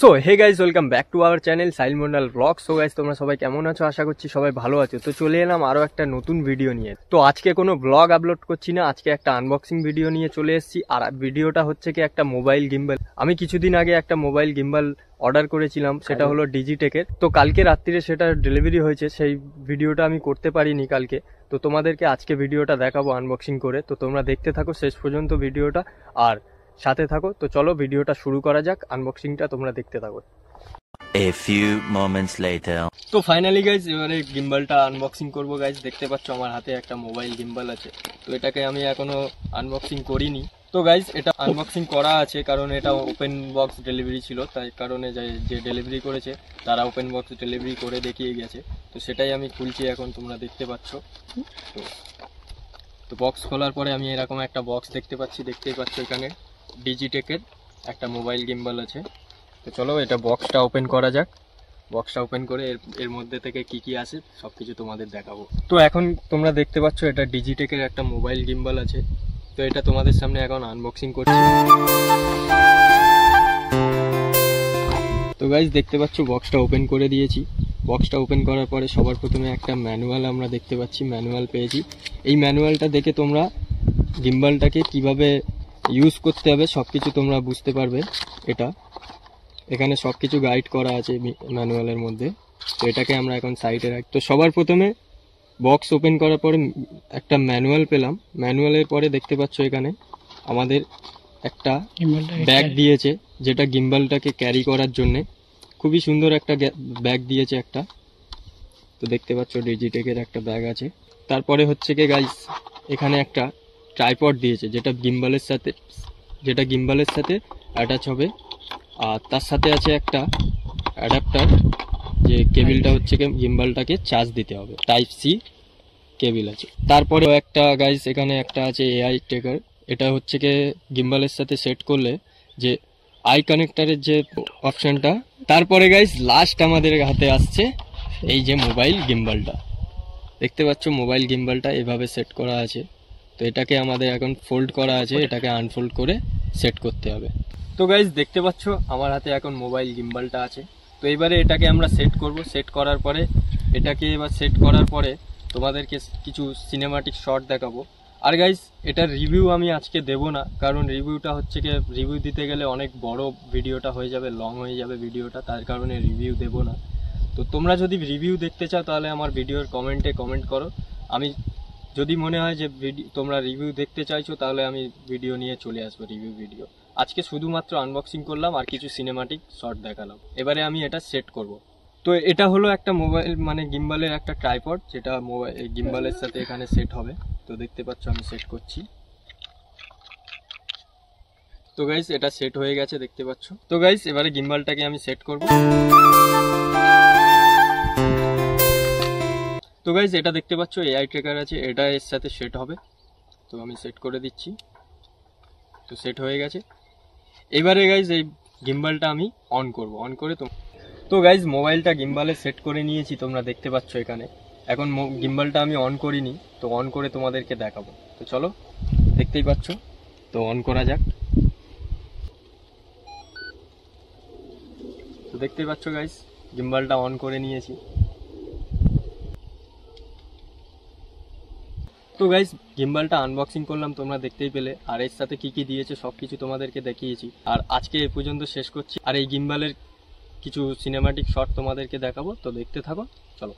So hey guys welcome back to our channel Sail Mondal blog. So guys তোমরা সবাই কেমন আছো? আশা করছি সবাই ভালো আছো। তো চলে এলাম আরও একটা নতুন ভিডিও নিয়ে। তো আজকে কোনো ব্লগ আপলোড করছি না, আজকে একটা আনবক্সিং ভিডিও নিয়ে চলে এসেছি। আর ভিডিওটা হচ্ছে কি একটা মোবাইল গিম্বল। আমি কিছুদিন আগে একটা মোবাইল গিম্বল অর্ডার করেছিলাম, সেটা হলো ডিজিটেকের। তো কালকে রাত্রিরে সেটা ডেলিভারি হয়েছে, সেই ভিডিওটা আমি করতে পারিনি কালকে। তো তোমাদেরকে আজকে ভিডিওটা দেখাবো আনবক্সিং করে। তো তোমরা দেখতে থাকো শেষ পর্যন্ত ভিডিওটা, আর সাথে থাকো। তো চলো ভিডিওটা শুরু করা যাক, আনবক্সিংটা তোমরা দেখতে থাকো। A few moments later. তো ফাইনালি গাইজ এবারে গিম্বলটা আনবক্সিং করবো। গাইজ দেখতে পাচ্ছ আমার হাতে একটা মোবাইল গিম্বল আছে। তো এটাকে আমি এখনো আনবক্সিং করিনি। তো গাইজ এটা আনবক্সিং করা আছে কারণ এটা ওপেন বক্স ডেলিভারি ছিল, তাই কারণে যে ডেলিভারি করেছে তারা ওপেন বক্স ডেলিভারি করে দেখিয়ে গেছে। তো সেটাই আমি খুলছি এখন, তোমরা দেখতে পাচ্ছ। তো বক্স খোলার পরে আমি এরকম একটা বক্স দেখতেই পাচ্ছ এখানে ডিজিটেকের একটা মোবাইল গিম্বল আছে। তো চলো এটা বক্সটা ওপেন করা যাক। বক্সটা ওপেন করে এর মধ্যে থেকে কি কি আছে সব কিছু তোমাদের দেখাবো। তো এখন তোমরা দেখতে পাচ্ছ এটা ডিজিটেকের একটা মোবাইল গিম্বল আছে। তো এটা তোমাদের সামনে এখন আনবক্সিং করছি। তো গাইজ দেখতে পাচ্ছ বক্সটা ওপেন করে দিয়েছি। বক্সটা ওপেন করার পরে সবার প্রথমে একটা ম্যানুয়াল আমরা দেখতে পাচ্ছি, ম্যানুয়াল পেয়েছি। এই ম্যানুয়ালটা দেখে তোমরা গিম্বলটাকে কিভাবে ইউজ করতে হবে সব কিছু তোমরা বুঝতে পারবে। এখানে সব কিছু গাইড করা আছে ম্যানুয়ালের মধ্যে। তো এটাকে আমরা এখন সাইডে রাখি। তো সবার প্রথমে বক্স ওপেন করার পরে একটা ম্যানুয়াল পেলাম। ম্যানুয়ালের পরে দেখতে পাচ্ছ এখানে আমাদের একটা ব্যাগ দিয়েছে, যেটা গিম্বলটাকে ক্যারি করার জন্যে খুবই সুন্দর একটা ব্যাগ দিয়েছে একটা। তো দেখতে পাচ্ছ ডিজিটেকের একটা ব্যাগ আছে। তারপরে হচ্ছে কি গাইস এখানে একটা ট্রাইপড দিয়েছে, যেটা গিম্বলের সাথে অ্যাটাচ হবে। আর তার সাথে আছে একটা অ্যাডাপ্টার, যে কেবিলটা হচ্ছে গিম্বলটাকে চার্জ দিতে হবে, টাইপ সি কেবিল আছে। তারপরে একটা গাইস এখানে একটা আছে এআই ট্র্যাকার। এটা হচ্ছে কি গিম্বলের সাথে সেট করলে যে আই কানেক্টারের যে অপশনটা। তারপরে গাইস লাস্ট আমাদের হাতে আসছে এই যে মোবাইল গিম্বলটা। দেখতে পাচ্ছ মোবাইল গিম্বলটা এভাবে সেট করা আছে। তো এটাকে আমাদের এখন ফোল্ড করা আছে, এটাকে আনফোল্ড করে সেট করতে হবে। তো গাইজ দেখতে পাচ্ছ আমার হাতে এখন মোবাইল গিম্বলটা আছে। তো এবারে এটাকে আমরা সেট করব। সেট করার পরে তোমাদেরকে কিছু সিনেমাটিক শট দেখাবো। আর গাইজ এটার রিভিউ আমি আজকে দেব না, কারণ রিভিউটা হচ্ছে কি রিভিউ দিতে গেলে অনেক বড় ভিডিওটা হয়ে যাবে, লং হয়ে যাবে ভিডিওটা, তার কারণে রিভিউ দেব না। তো তোমরা যদি রিভিউ দেখতে চাও তাহলে আমার ভিডিওর কমেন্টে কমেন্ট করো। আমি যদি মনে হয় যে তোমরা রিভিউ দেখতে চাইছো তাহলে আমি ভিডিও নিয়ে চলে আসবো, রিভিউ ভিডিও। আজকে শুধুমাত্র আনবক্সিং করলাম আর কিছু সিনেমাটিক শট দেখালাম। এবারে আমি এটা সেট করব। তো এটা হলো একটা মোবাইল মানে গিম্বলের একটা ট্রাইপড, যেটা মোবাইল গিম্বলের সাথে এখানে সেট হবে। তো দেখতে পাচ্ছ আমি সেট করছি। তো গাইস এটা সেট হয়ে গেছে দেখতে পাচ্ছ। তো গাইস এবারে গিম্বলটাকে আমি সেট করব। তো গাইস এটা দেখতে পাচ্ছ এআই ট্র্যাকার আছে, এটা এর সাথে সেট হবে। তো আমি সেট করে দিচ্ছি। তো সেট হয়ে গেছে। এবারে গাইস এই গিম্বলটা আমি অন করব। অন করে তো গাইস মোবাইলটা গিম্বলে সেট করে নিয়েছি, তোমরা দেখতে পাচ্ছ এখানে। এখন গিম্বলটা আমি অন করিনি, তো অন করে তোমাদেরকে দেখাবো। তো চলো দেখতেই পাচ্ছ। তো অন করা যাক। তো দেখতেই পাচ্ছ গাইস গিম্বলটা অন করে নিয়েছি। তো গাইস গিম্বলটা আনবক্সিং করলাম, তোমরা দেখতেই পেলে। আর এর সাথে কি কি দিয়েছে সবকিছু তোমাদেরকে দেখিয়েছি। আর আজকে এই পর্যন্ত শেষ করছি। আর এই গিম্বলের কিছু সিনেমাটিক শট তোমাদেরকে দেখাবো, তো দেখতে থাকো। চলো।